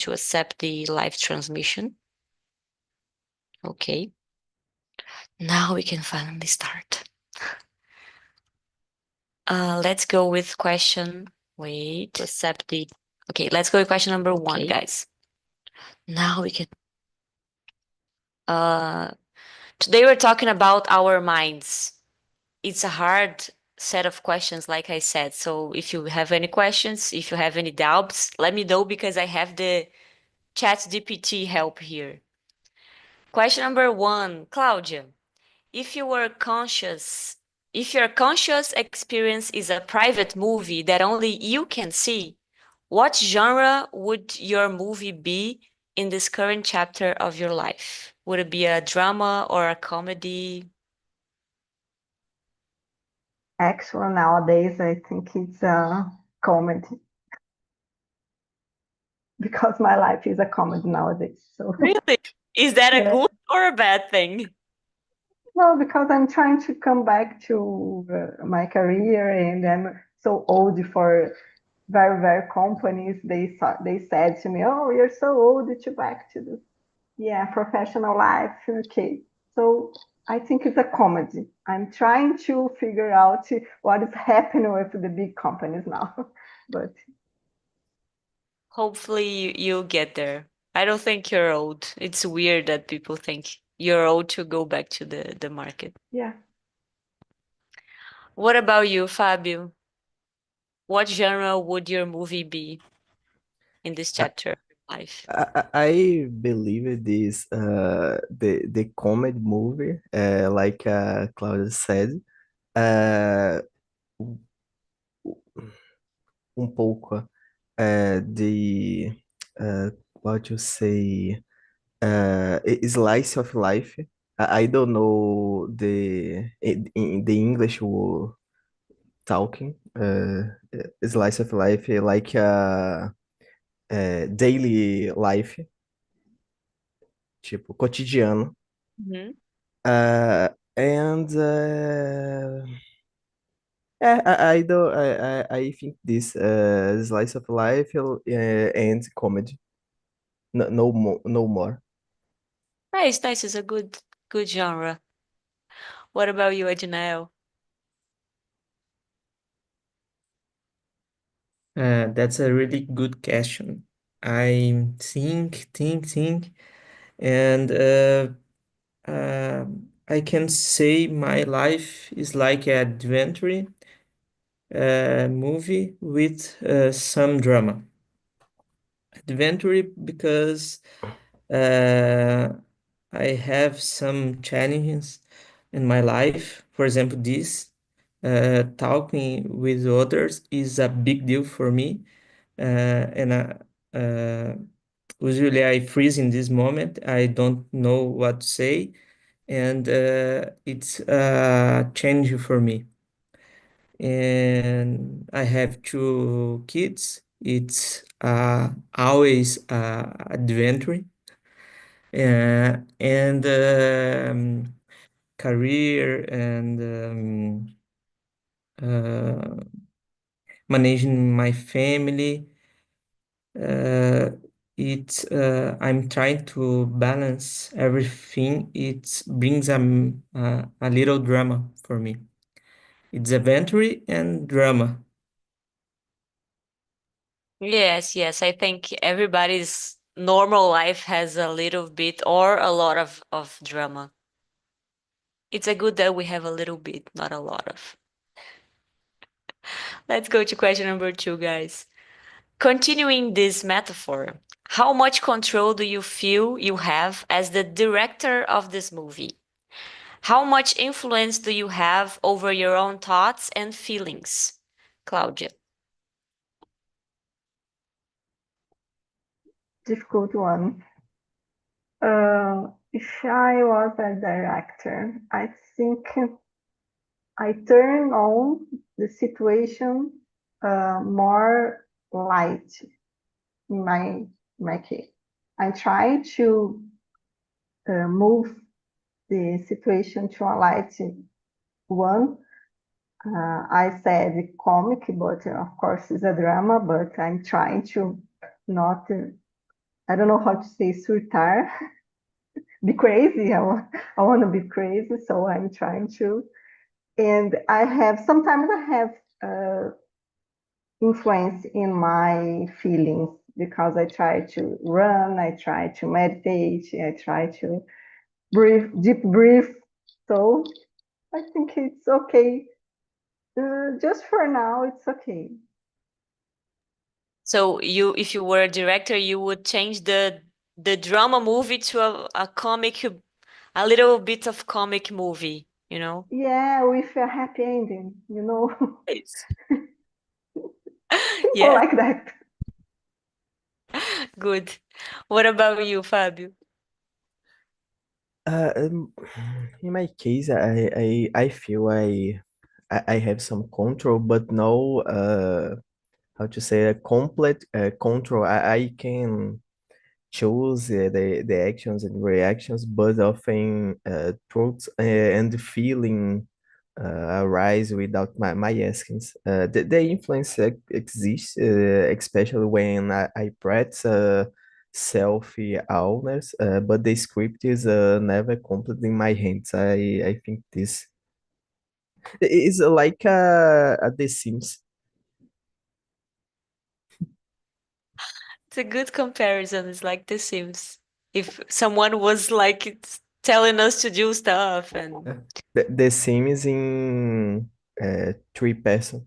to accept the live transmission. Okay. Now we can finally start. Let's go with question. Wait, accept the. Okay, let's go with question number one, guys. Now we can. Today we're talking about our minds. It's a hard set of questions, like I said. So if you have any questions, if you have any doubts, let me know because I have the ChatGPT help here. Question number one, Claudia. If your conscious experience is a private movie that only you can see, what genre would your movie be in this current chapter of your life? Would it be a drama or a comedy? Actually, nowadays, I think it's a comedy because my life is a comedy nowadays. So Really? Is that a yeah. good or a bad thing? No, because I'm trying to come back to my career, and I'm so old for very, very companies. They said to me, "Oh, you're so old to back to the professional life." Okay, so I think it's a comedy. I'm trying to figure out what is happening with the big companies now, but Hopefully you'll get there. I don't think you're old. It's weird that people think you're old to go back to the market. yeah. What about you, Fabio? What genre would your movie be in this I, chapter of life? I believe this the comedy movie, like Claudia said, uh, pouco de what you say, slice of life. I don't know in the English word talking, slice of life, like daily life, tipo cotidiano. Mhm. And yeah, I do. I think this slice of life and comedy. No, no more. No more. Nice, nice is a good genre. What about you, Adinael? That's a really good question. I think, and I can say my life is like an adventure movie with some drama. Adventure because uh, I have some challenges in my life. For example, this talking with others is a big deal for me, and usually I freeze in this moment. I don't know what to say, and it's a change for me. And I have two kids. It's always adventure and career and uh, managing my family. Uh, I'm trying to balance everything. It brings a little drama for me. It's adventure and drama. Yes, yes. I think everybody's normal life has a little bit or a lot of drama. It's a good that we have a little bit, not a lot of. Let's go to question number two, guys. Continuing this metaphor, how much control do you feel you have as the director of this movie? How much influence do you have over your own thoughts and feelings? Claudia. Difficult one. If I was a director, I think I turn on the situation more light in my case. I try to move the situation to a light one. I said comic, but of course it's a drama, but I'm trying to not I don't know how to say surtar, be crazy. I want to be crazy, so I'm trying to. And sometimes I have influence in my feelings because I try to run, I try to meditate, I try to deep breathe. So I think it's okay. Just for now, it's okay. So if you were a director, you would change the drama movie to a comic, a little bit of comic movie, you know? Yeah, with a happy ending, Yes. Simple Yeah, like that. good. What about you, Fabio? Uh, um, in my case, I feel I have some control, but no, how to say, a complete control. I can choose the actions and reactions, but often thoughts and feeling arise without my askings. The influence exists, especially when I practice self-awareness, but the script is never complete in my hands. I think this is like a The Sims. It's a good comparison. It's like The Sims. If someone was like telling us to do stuff and The Sims in three person.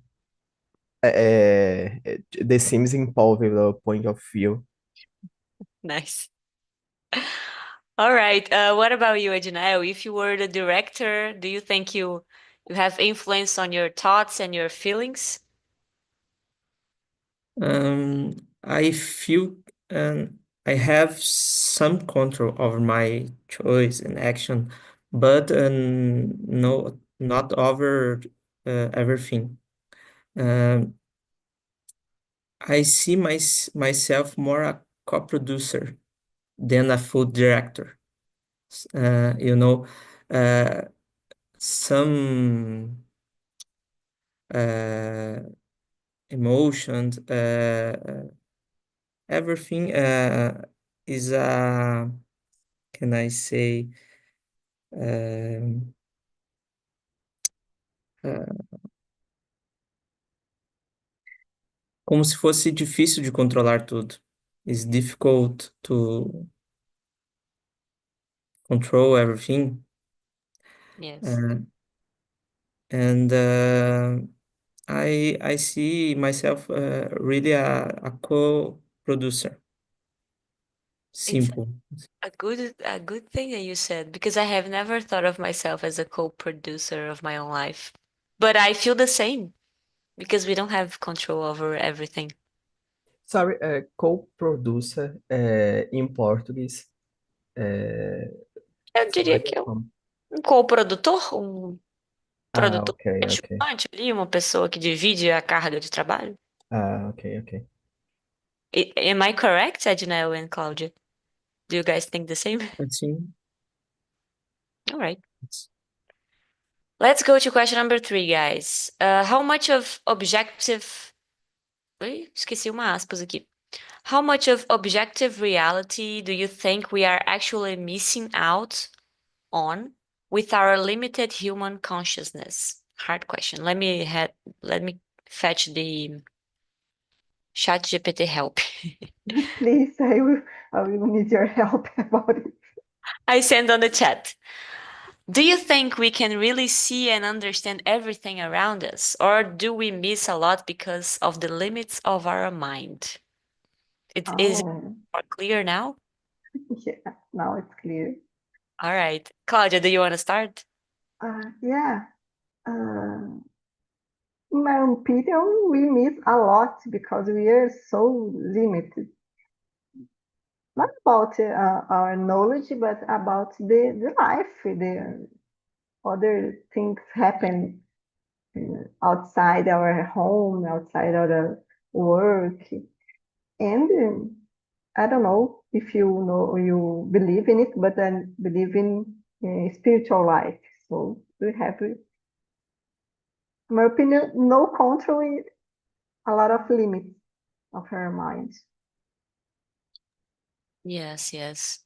The Sims involve a point of view. nice. All right. What about you, Ednael? If you were the director, do you think you have influence on your thoughts and your feelings? I feel I have some control over my choice and action, but no, not over everything. Um, I see myself more a co-producer than a full director. You know, uh, some uh, emotions, everything is a, can I say, um, uh, como se fosse difícil de controlar tudo. It's difficult to control everything. Yes. Uh, and I see myself really a co-producer. It's Simple. a good thing that you said because I have never thought of myself as a co-producer of my own life. But I feel the same because we don't have control over everything. Sorry, co-producer em português. É, Eu diria seria que é um como? um co-produtor, um Ah, produtor ok, ok. participante ali, uma pessoa que divide a carga de trabalho. Ah, ok, ok. Am I correct, Edna and Claudia? Do you guys think the same? Assim, All right. Let's go to question number 3, guys. How much of objective... Oi, esqueci uma aspas aqui. How much of objective reality do you think we are actually missing out on with our limited human consciousness? Hard question. Let me fetch the chat GPT help. Please, I will need your help about it. I send on the chat. Do you think we can really see and understand everything around us, or do we miss a lot because of the limits of our mind? It is Oh, more clear now? yeah, now it's clear. All right. Claudia, do you want to start? Yeah. In my opinion, we miss a lot because we are so limited. Not about our knowledge, but about the life, the other things happen outside our home, outside our work. And I don't know if you believe in it, but I believe in spiritual life. So we have, in my opinion, no control, a lot of limits of our mind. Yes, yes.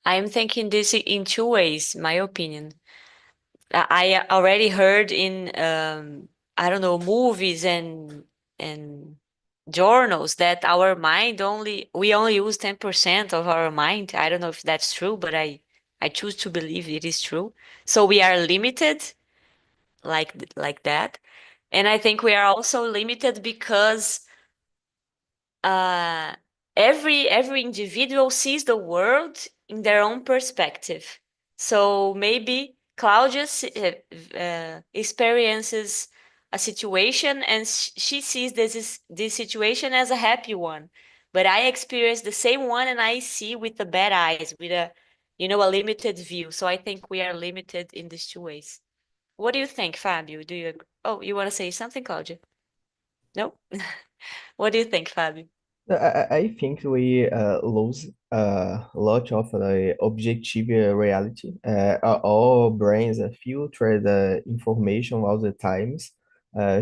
I'm thinking this in two ways, my opinion. I already heard in I don't know, movies and journals that our mind we only use 10% of our mind. I don't know if that's true, but I choose to believe it is true. So we are limited like that. And I think we are also limited because uh, every individual sees the world in their own perspective. So maybe Claudia experiences a situation and she sees this situation as a happy one, but I experience the same one and I see with the bad eyes, with a limited view. So I think we are limited in these two ways. What do you think, Fabio? Do you agree? Oh, you want to say something, Claudia? No? What do you think, Fabio? I think we lose a lot of the objective reality. Our brains filter the information all the times,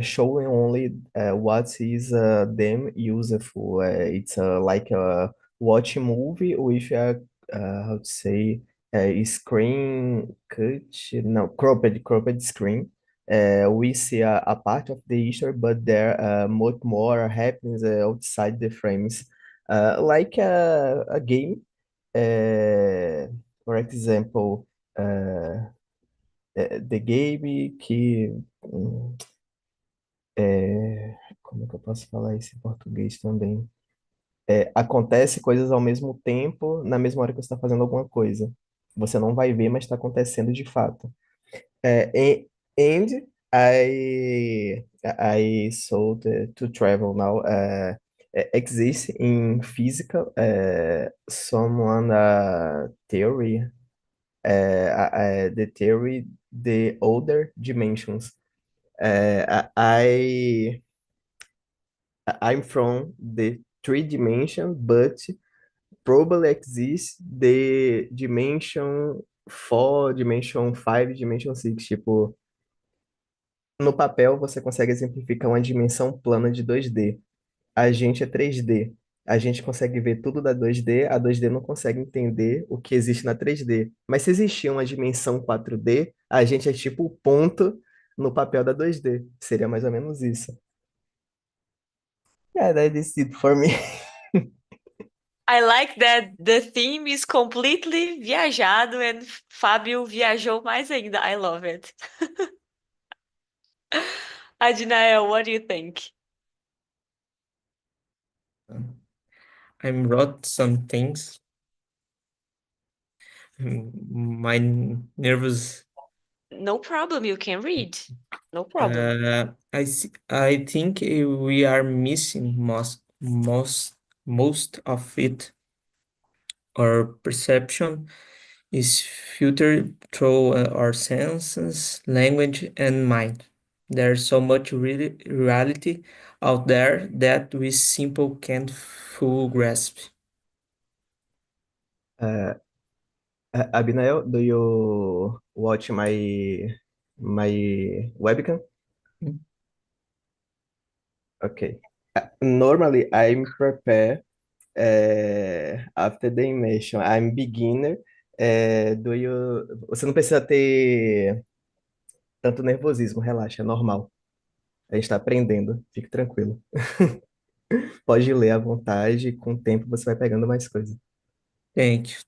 showing only what is them useful. It's like a watch movie with a how to say a screen cut, no, cropped screen. We see a part of the history, but there much more happens outside the frames. Like a game, for example, uh, the game que. Como é que eu posso falar isso em português também? Acontece coisas ao mesmo tempo, na mesma hora que você está fazendo alguma coisa. Você não vai ver, mas está acontecendo de fato. And I sold to travel now. Exists in physical someone theory, the theory the other dimensions. I'm from the three dimension, but probably exists the dimension four, dimension five, dimension six. Tipo, no papel, você consegue exemplificar uma dimensão plana de 2D. A gente é 3D. A gente consegue ver tudo da 2D, a 2D não consegue entender o que existe na 3D. Mas se existir uma dimensão 4D, a gente é tipo o ponto no papel da 2D. Seria mais ou menos isso. Yeah, that is it for me. I like that the theme is completely viajado and Fábio viajou mais ainda. I love it. Adinael, what do you think? I wrote some things. My nervous. No problem, you can read. No problem. I think we are missing most of it. Our perception is filtered through our senses, language, and mind. There's so much reality out there that we simply can't full grasp. Abinael, do you watch my webcam? Mm. Okay. Normally, I'm prepared after the immersion. I'm beginner. Você não precisa ter tanto nervosismo, relaxa, é normal. A gente está aprendendo, fique tranquilo. Pode ler à vontade, com o tempo você vai pegando mais coisa. Thank you.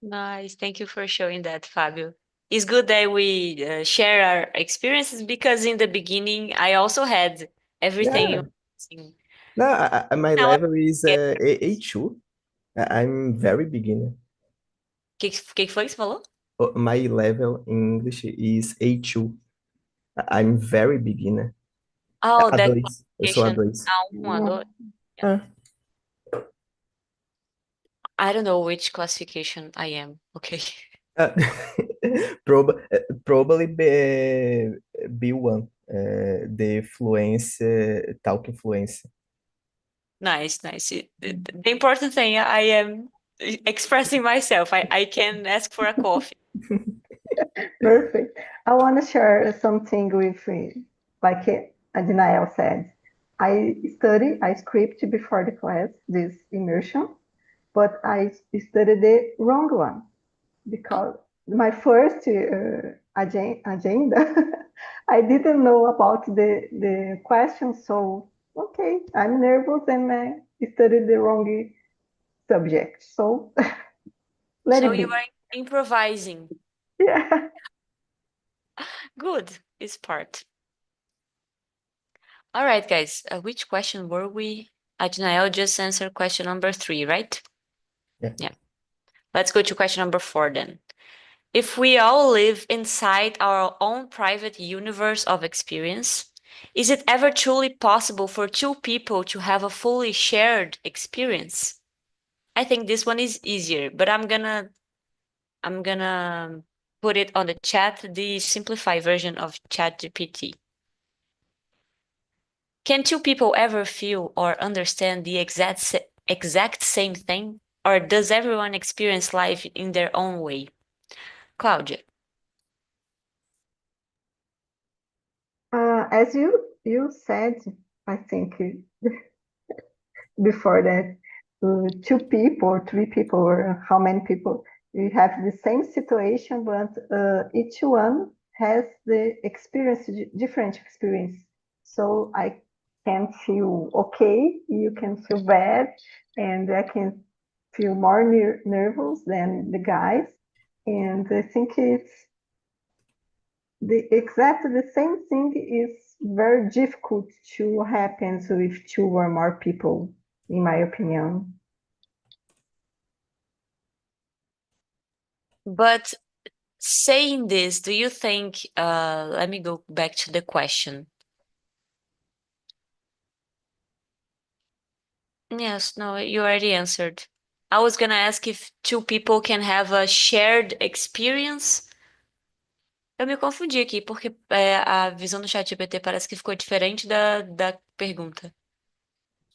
Nice. Thank you for showing that, Fábio. It's good that we share our experiences because in the beginning I also had everything Yeah. you mentioned. No, my Now I level is get A2. I'm very beginner. que foi que você falou? My level in English is A2. I'm very beginner. Oh, that A2. Eu sou classification. A2. A1, A2. Ah. I don't know which classification I am. Okay. Ah. Probably B1, the fluência, talk fluência. Nice, nice. The important thing, I am expressing myself. I can ask for a coffee. Perfect. I want to share something with you. Like Adinael said, I study, I script before the class, this immersion. but I studied the wrong one because my first agenda, I didn't know about the question. So, okay, I'm nervous and I studied the wrong subject. So, let So it you be. are improvising. Yeah. Good, it's part. All right, guys. Which question were we? Ajnael just answered question number 3, right? Yeah. Let's go to question number 4 then. If we all live inside our own private universe of experience, is it ever truly possible for two people to have a fully shared experience? I think this one is easier, but I'm gonna put it on the chat, the simplified version of ChatGPT. Can two people ever feel or understand the exact same thing? Or does everyone experience life in their own way? Claudia. As you said, I think before that, two people or three people or how many people, we have the same situation, but each one has the experience, different experience. So I can feel okay, you can feel bad, and I can feel more nervous than the guys. And I think it's exactly the same thing is very difficult to happen with two or more people, in my opinion. But saying this, do you think, let me go back to the question. Yes, no, you already answered. I was gonna ask if two people can have a shared experience. Eu me confundi aqui, porque a visão do ChatGPT parece que ficou diferente da pergunta.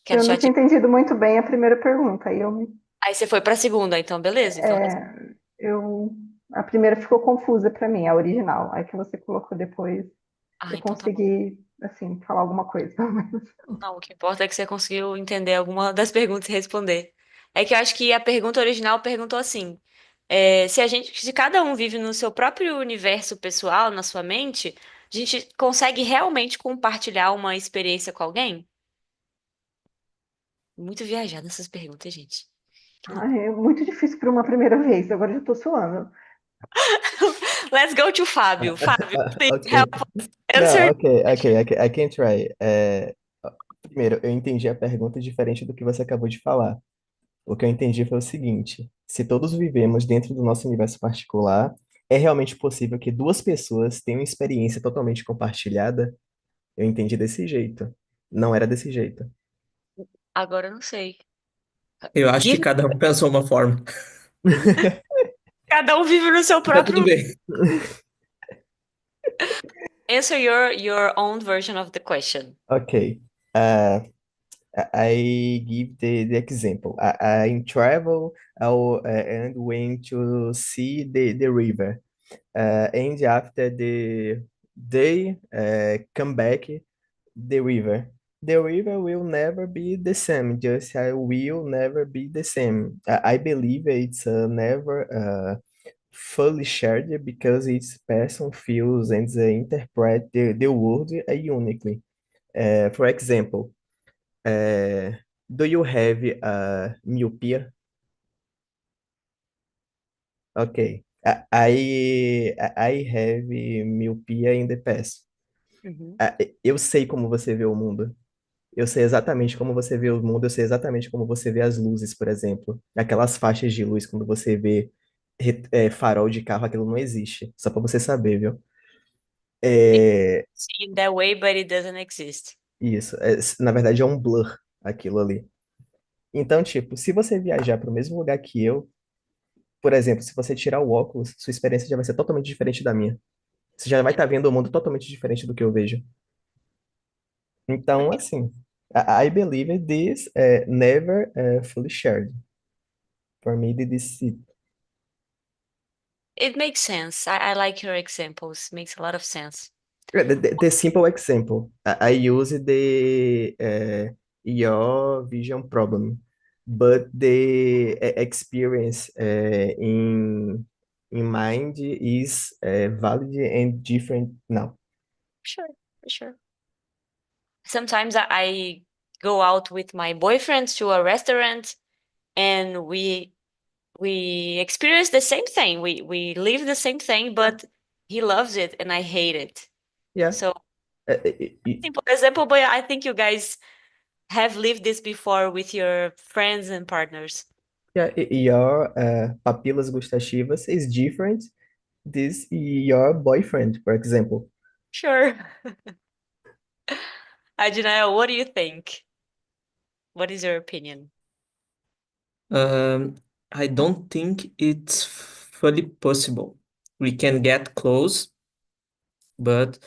Que era Eu o não chat... tinha entendido muito bem a primeira pergunta. Aí você foi para a segunda, então beleza. Então, Eu, a primeira ficou confusa para mim, a original. Aí que você colocou depois, eu então tá bom. consegui, assim, falar alguma coisa. Não, o que importa é que você conseguiu entender alguma das perguntas e responder. É que eu acho que a pergunta original perguntou assim: se cada um vive no seu próprio universo pessoal, na sua mente, a gente consegue realmente compartilhar uma experiência com alguém? Muito viajada essas perguntas, gente. Que loucura. É muito difícil para uma primeira vez, agora já estou suando. Let's go to Fábio. Fábio, please Ok. help us Não, answer. ok, I can try. Primeiro, eu entendi a pergunta diferente do que você acabou de falar. O que eu entendi foi o seguinte: se todos vivemos dentro do nosso universo particular, é realmente possível que duas pessoas tenham experiência totalmente compartilhada? Eu entendi desse jeito. Não era desse jeito. Agora eu não sei. Eu acho que Give... cada um pensou uma forma. Cada um vive no seu Tá tudo próprio. bem. Answer your own version of the question. Ok. Uh, I give the example. I travel and went to see the river. And after they come back the river. The river will never be the same. Just I will never be the same. I believe it's never fully shared because each person feels and interpret the world uniquely. For example, do you have myopia? Okay. I have myopia in the past. Uhum. Eu sei como você vê o mundo. Eu sei exatamente como você vê o mundo, eu sei exatamente como você vê as luzes, por exemplo. Aquelas faixas de luz, quando você vê farol de carro, aquilo não existe. Só para você saber, viu? É, See it that way, but it doesn't exist. isso. Na verdade, é um blur aquilo ali. Então, tipo, se você viajar para o mesmo lugar que eu, por exemplo, se você tirar o óculos, sua experiência já vai ser totalmente diferente da minha. Você já vai estar vendo o mundo totalmente diferente do que eu vejo. Então, assim, I believe this never fully shared. For me, this It makes sense. I like your examples. Makes a lot of sense. the simple example. I use the your vision problem. but the experience in mind is valid and different now. Sure, for sure. Sometimes I go out with my boyfriend to a restaurant and we experience the same thing. We live the same thing, but he loves it and I hate it. Yeah. So Uh, simple example, but I think you guys have lived this before with your friends and partners. yeah, your papilas gustativas is different this your boyfriend, for example. Sure. Adinael, what do you think? What is your opinion? I don't think it's fully possible. We can get close, but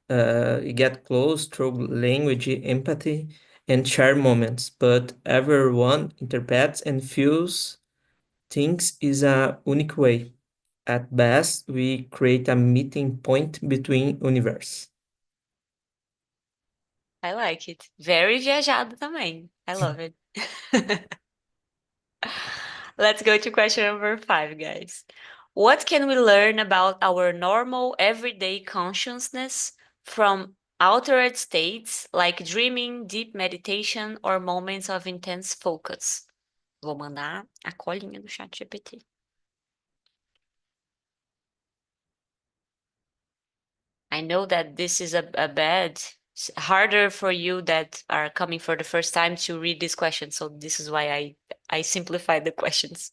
you get close through language, empathy, and share moments. But everyone interprets and feels things is a unique way. At best, we create a meeting point between universe. I like it. Very viajado também. I love it. Let's go to question number 5, guys. What can we learn about our normal everyday consciousness from altered states like dreaming, deep meditation, or moments of intense focus? Vou mandar a colinha do chat GPT. I know that this is a bad, harder for you that are coming for the first time to read this question. So this is why I simplified the questions.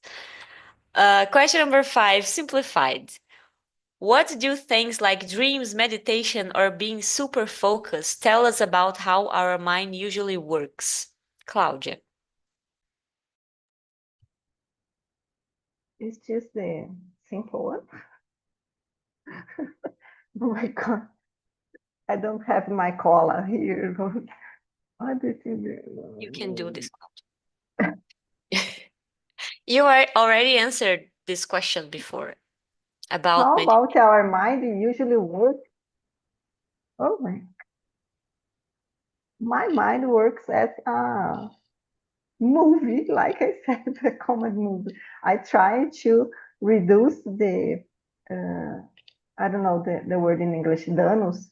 Question number 5, simplified. What do things like dreams, meditation, or being super focused tell us about how our mind usually works? Claudia. It's just the simple one. Oh my God. I don't have my collar here. What did you do? You can do this, Claudia. You already answered this question before about How meditation. about our mind usually works? Oh my mind works as a movie, like I said, a common movie. I try to reduce the, I don't know the word in English, danos,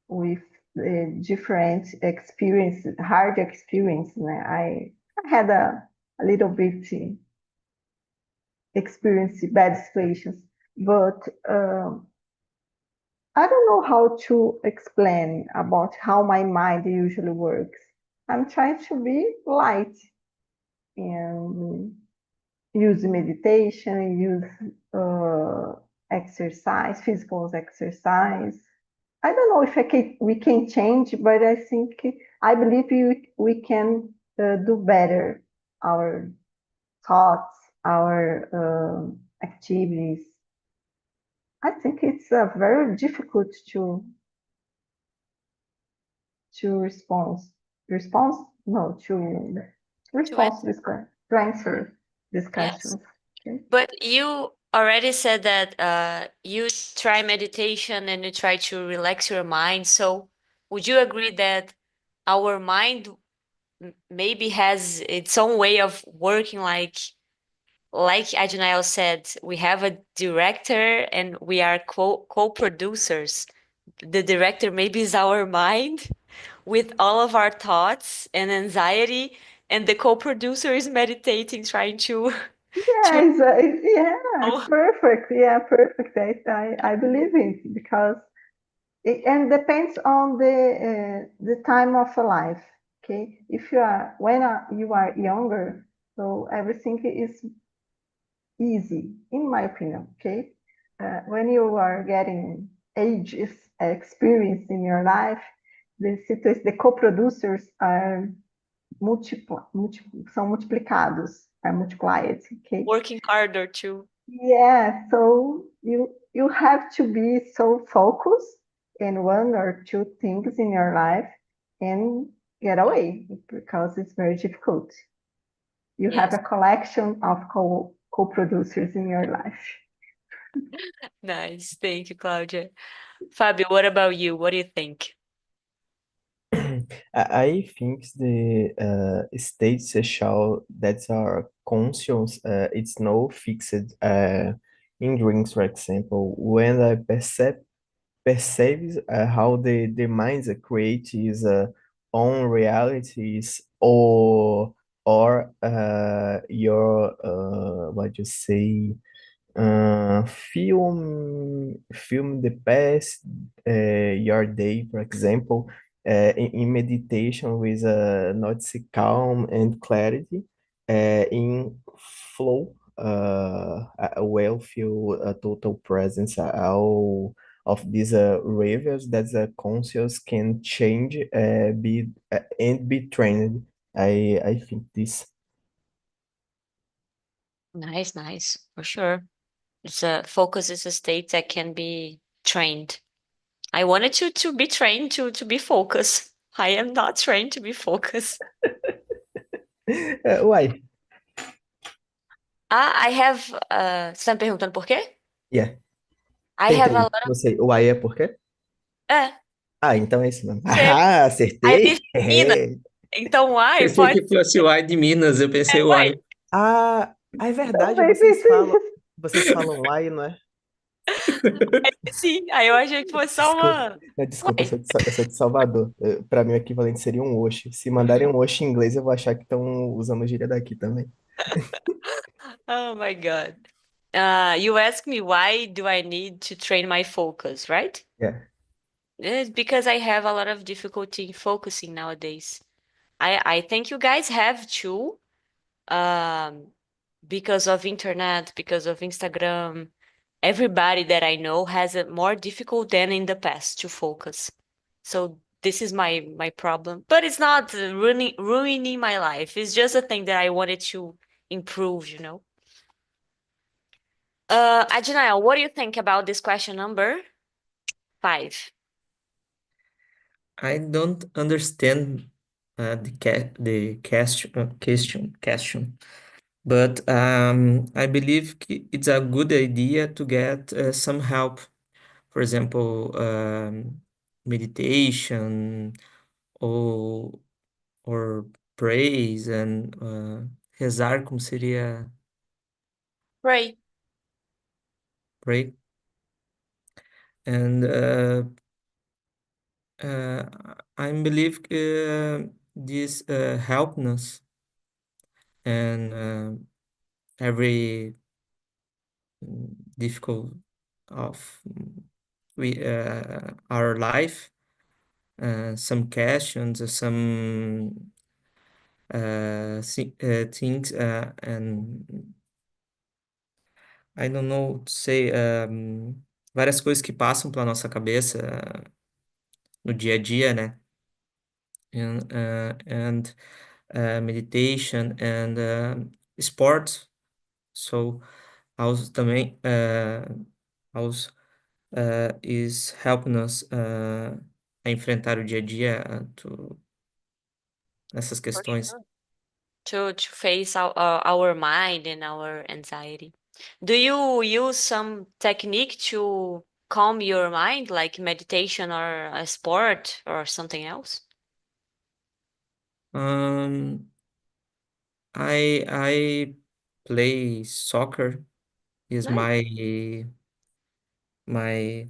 with the different experience, hard experience. I had a little bit experience bad situations, but I don't know how to explain about how my mind usually works. I'm trying to be light and use meditation, use exercise, physical exercise. I don't know if we can change, but I believe we can do better our thoughts, our activities. I think it's very difficult to respond. Response? No, to response this question, to answer these Yes. questions. Okay. But you already said that you try meditation and you try to relax your mind. So would you agree that our mind maybe has its own way of working like Ajnael said, we have a director and we are co-producers. The director maybe is our mind with all of our thoughts and anxiety, and the co-producer is meditating, trying to Yeah, it's perfect. Yeah, perfect. I believe it because and depends on the time of life. Okay, if you are when you are younger, so everything is easy, in my opinion. Okay, when you are getting ages experience in your life, the co-producers are são multiplicados, are multiplied. Okay. working harder too. Yeah, so you have to be so focused in one or two things in your life and get away because it's very difficult. You have Yes. a collection of co-producers in your life. Nice. Thank you, Claudia. Fabio, what about you? What do you think? I think the state social that are conscious, it's no fixed in dreams, for example. When I perceives how the minds create his own realities or your what you say film the past your day, for example, in meditation with notice calm and clarity, in flow, will feel a total presence all of these rivers that the conscious can change, be and be trained. I think this. Nice, nice, for sure. It's a focus is a state that can be trained. I wanted to be trained to be focused. I am not trained to be focused. Why? I have. Você tá me perguntando por quê? Yeah. I have a Tentei. lot of. Não sei. Why é por quê? É, Ah, então é isso mesmo. sei. Ah, I acertei? live in Minas, então why Pensei pode que fosse o ai de Minas, eu pensei ser o ai. why. Ah, é verdade, Também pensei isso. vocês falam why, não é? Sim, aí eu achei que fosse só Desculpa, uma. desculpa, Uai. eu sou de Salvador. Para mim, o equivalente seria um Oxe. Se mandarem um Oxe em inglês, eu vou achar que estão usando gíria daqui também. Oh my God. You ask me why do I need to train my focus, right? Yeah. It's because I have a lot of difficulty in focusing nowadays. I think you guys have too, um, because of internet, because of Instagram. Everybody that I know has it more difficult than in the past to focus. So this is my problem, but it's not ruining my life. It's just a thing that I wanted to improve, you know. Adinael, what do you think about this question number 5? I don't understand the question, but I believe it's a good idea to get some help. For example, meditation ou or praise and rezar, como seria Right. pray, and I believe this help us and every difficult of we our life, some questions, some things, and I don't know to say, várias coisas que passam pela nossa cabeça no dia a dia, né? And meditation and sports. So also também also is helping us a enfrentar o dia a dia, essas For questões. sure. To face our mind and our anxiety. Do you use some technique to calm your mind, like meditation or a sport or something else? I play soccer is Nice. my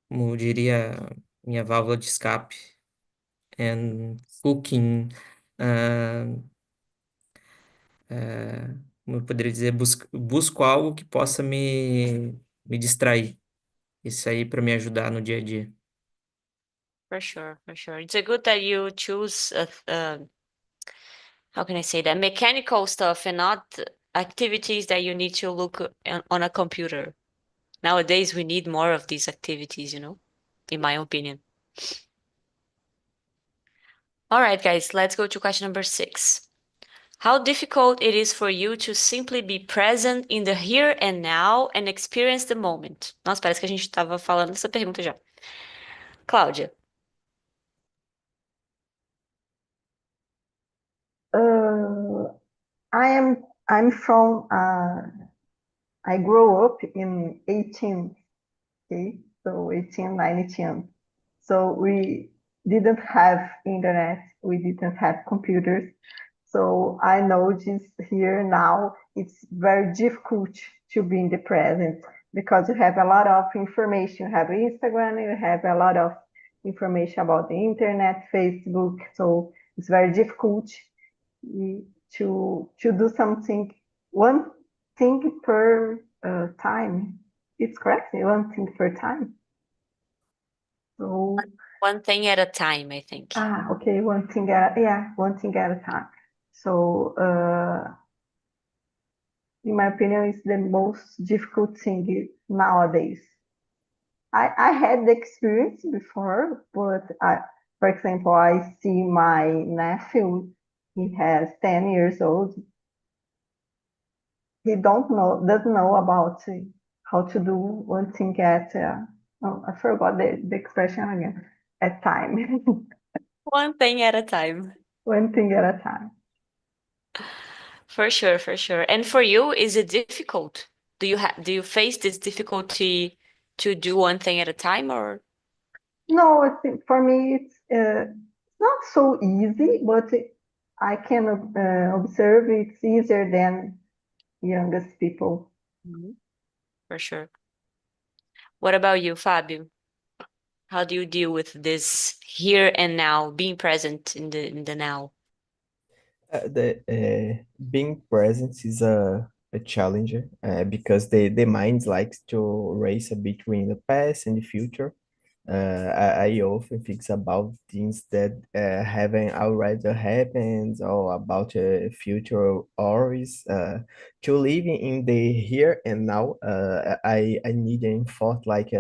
como diria, minha válvula de escape, and cooking, uh, como eu poderia dizer, busco algo que possa me distrair. Isso aí para me ajudar no dia a dia. For sure, for sure. It's a good that you choose how can I say that, mechanical stuff and not activities that you need to look on a computer. Nowadays, we need more of these activities, you know, in my opinion. All right, guys, let's go to question number 6. How difficult it is for you to simply be present in the here and now and experience the moment. Nossa, parece que a gente estava falando dessa pergunta já. Cláudia. I'm from I grew up in 18, okay, so 18, 19. So didn't have internet, we didn't have computers. So I notice here now it's very difficult to be in the present because you have a lot of information. You have Instagram, you have a lot of information about the internet, Facebook. So it's very difficult to do something, one thing per time. It's correct, one thing per time. So One thing at a time, I think. okay, one thing at a time. So in my opinion, it's the most difficult thing nowadays. I had the experience before, but for example, I see my nephew, he has 10 years old. He doesn't know about how to do one thing at, I forgot the expression again, at time. One thing at a time. One thing at a time. For sure, for sure. And for you, is it difficult? Do you face this difficulty to do one thing at a time, or? No, I think for me it's not so easy, but I can observe it's easier than youngest people. For sure. What about you, Fabio? How do you deal with this here and now, being present in the now? Being present is a challenge because the mind likes to race between the past and the future. I often think about things that haven't already happened or about future always. To live in the here and now, I need an effort like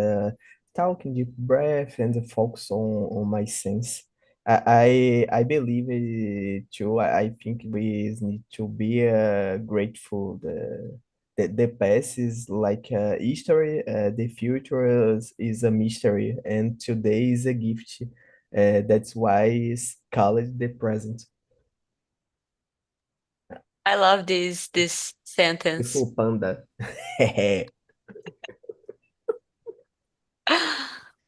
talking deep breath and focus on my sense. I believe it too. I think we need to be grateful. The past is like history, the future is a mystery, and today is a gift. That's why it's called the present. I love this sentence. Beautiful panda.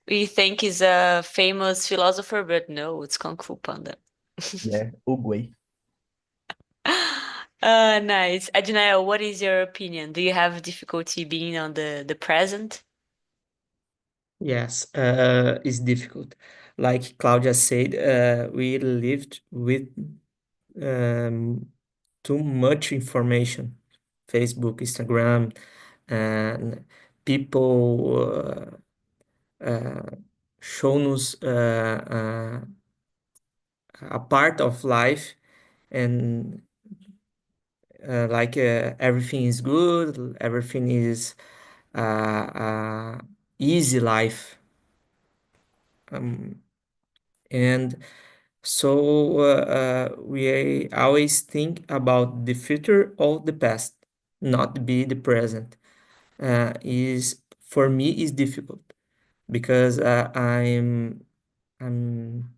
We think he's a famous philosopher, but no, it's Kung Fu Panda. Yeah, Uguay. Nice. Adinael, what is your opinion? Do you have difficulty being on the present? Yes, it's difficult. Like Claudia said, we lived with too much information, Facebook, Instagram, and people show us a part of life, and everything is good, everything is easy life. And so we always think about the future or the past, not be the present. Is for me is difficult because I'm I am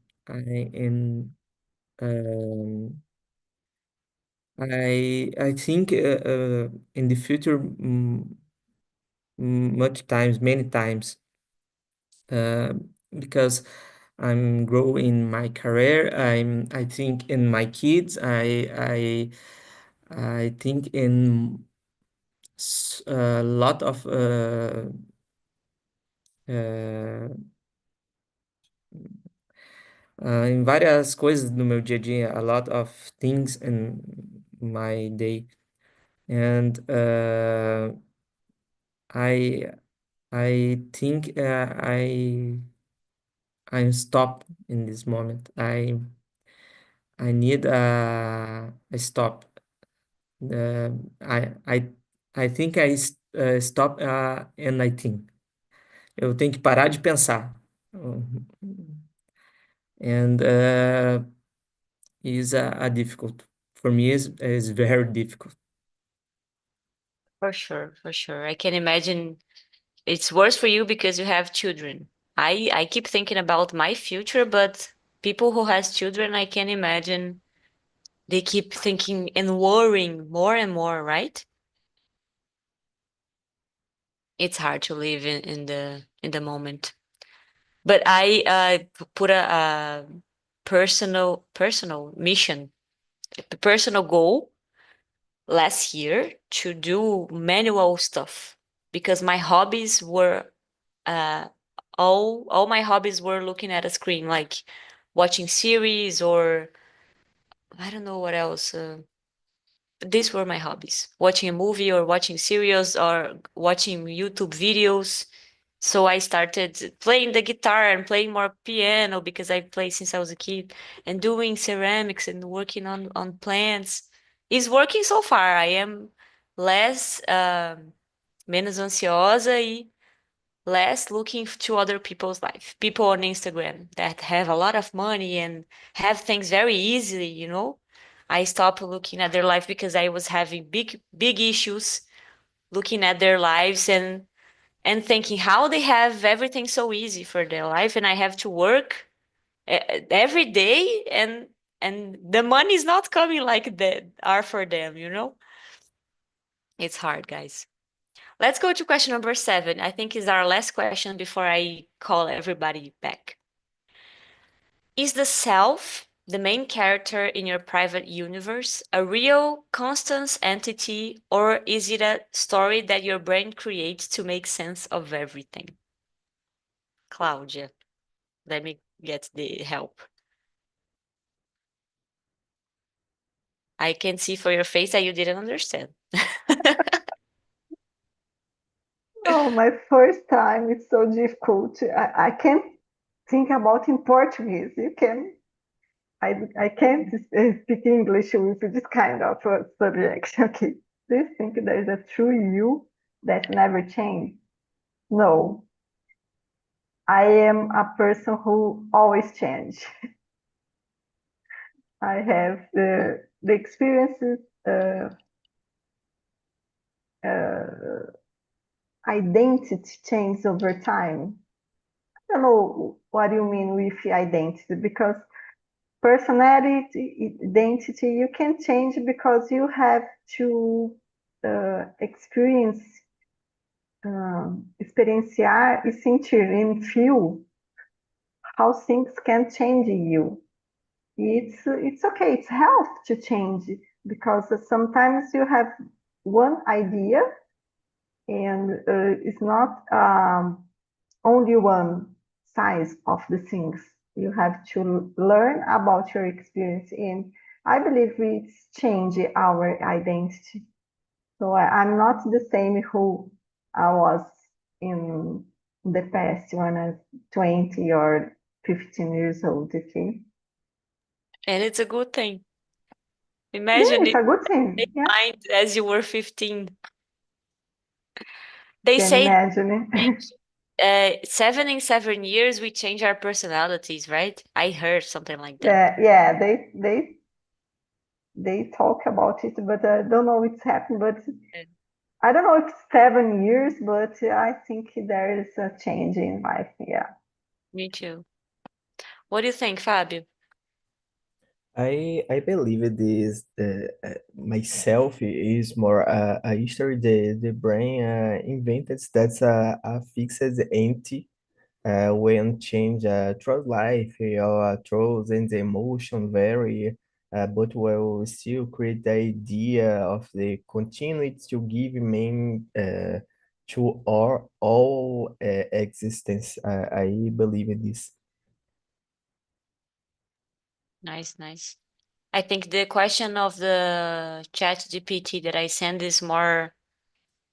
I think in the future many times uh, because I'm growing my career. I think in my kids. I think in a lot of uh, em várias coisas no meu dia a dia, a lot of things in my day, and I I think I'm stop in this moment. I need a stop. Uh, I I I think stop and I think. Eu tenho que parar de pensar. And is a difficult for me is very difficult. For sure, for sure. I can imagine it's worse for you because you have children. I keep thinking about my future, but people who has children, I can imagine they keep thinking and worrying more and more, right? It's hard to live in the moment. But I put a personal mission, a personal goal last year to do manual stuff because my hobbies were all my hobbies were looking at a screen, like watching series or I don't know what else. These were my hobbies: watching a movie or watching series or watching YouTube videos. So I started playing the guitar and playing more piano because I played since I was a kid and doing ceramics and working on plants. It's working so far. I am less menos ansiosa e less looking to other people's life. People on Instagram that have a lot of money and have things very easily, you know. I stopped looking at their life because I was having big issues looking at their lives and thinking how they have everything so easy for their life and I have to work every day and the money is not coming like that are for them, you know. It's hard, guys. Let's go to question number 7. I think is our last question before I call everybody back. Is the self, the main character in your private universe, a real, constant entity, or is it a story that your brain creates to make sense of everything? Claudia, let me get the help. I can see for your face that you didn't understand. Oh, my first time is so difficult. I can't think about in Portuguese. You can. I can't speak English with this kind of subject. Okay. Do you think there is a true you that never changes? No. I am a person who always change. I have the experiences, identity change over time. I don't know what you mean with identity because personality, identity, you can change because you have to experience, experienciar e sentir and feel how things can change you. It's okay, it's health to change because sometimes you have one idea and it's not only one size of the things. You have to learn about your experience, and I believe it's change our identity. So I'm not the same who I was in the past when I was 20 or 15 years old, okay? And it's a good thing. Yeah, Imagine it's if a good you thing. Yeah, mind as you were 15. They can say imagine it. 7 in 7 years we change our personalities, right? I heard something like that. Yeah, they talk about it, but I don't know what's happened. But Yeah, I don't know if it's 7 years, but I think there is a change in life. Yeah. me too. What do you think, Fabio? I believe it is myself is more a history the brain invented that's a fixed entity when change throughout life your throws and the emotion vary but will still create the idea of the continuity to give meaning to our all existence. I believe in this. Nice, nice. I think the question of the chat GPT that I sent is more,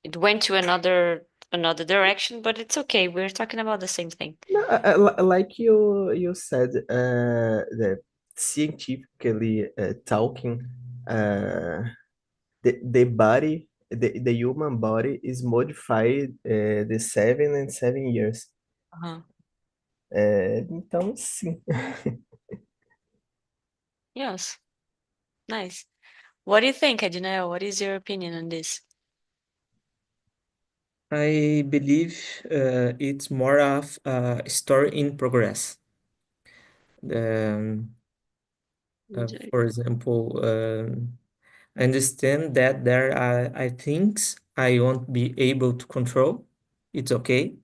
it went to another direction, but it's okay. We're talking about the same thing. No, like you said, the scientifically talking, the body, the human body is modified the 7 and 7 years. Uh-huh. Então, sim. Yes. Nice. What do you think, Adinel? What is your opinion on this? I believe it's more of a story in progress. Um, for example, I understand that there are things I won't be able to control. It's okay.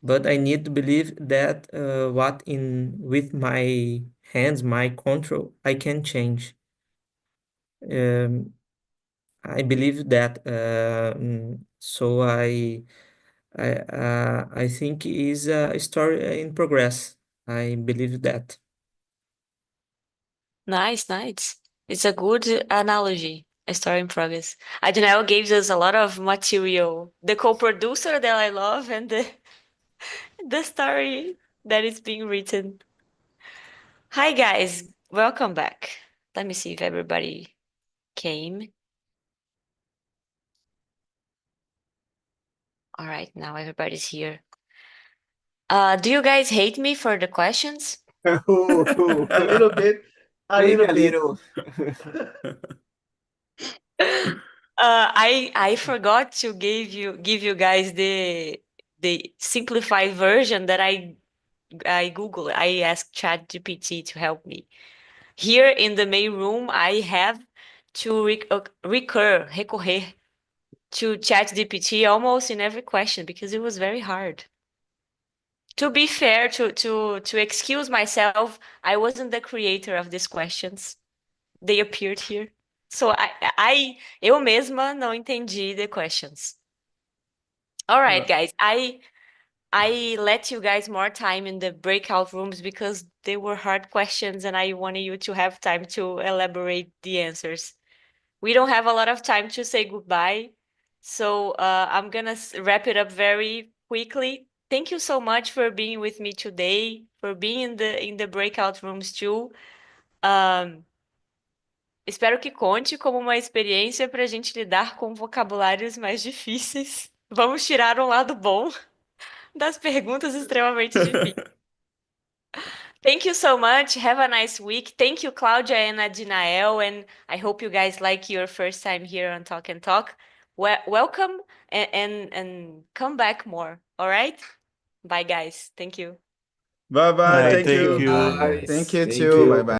but I need to believe that what with my hands, my control, I can change. I believe that. So I think is a story in progress. I believe that. Nice, nice. It's a good analogy, a story in progress. Adnel gives us a lot of material. The co-producer that I love and the story that is being written. Hi guys, welcome back. Let me see if everybody came. All right, now everybody's here. Do you guys hate me for the questions? A little bit. A Maybe little a bit. little. I forgot to give you guys the simplified version that I Googled. I asked ChatGPT to help me. Here in the main room, I have to recorrer to ChatGPT almost in every question because it was very hard. To be fair, to excuse myself, I wasn't the creator of these questions. They appeared here. So eu mesma não entendi the questions. All right, guys. I let you guys more time in the breakout rooms because they were hard questions and I wanted you to have time to elaborate the answers. We don't have a lot of time to say goodbye, so I'm gonna wrap it up very quickly. Thank you so much for being with me today, for being in the breakout rooms too. Espero que conte como uma experiência para a gente lidar com vocabulários mais difíceis. Vamos tirar um lado bom das perguntas extremamente difíceis. Thank you so much. Have a nice week. Thank you, Claudia and Adinael, and I hope you guys like your first time here on Talk and Talk. Welcome and come back more. All right? Bye, guys. Thank you. Bye bye. Bye, Thank thank you. you. Bye. Thank you Thank too. you. Bye bye.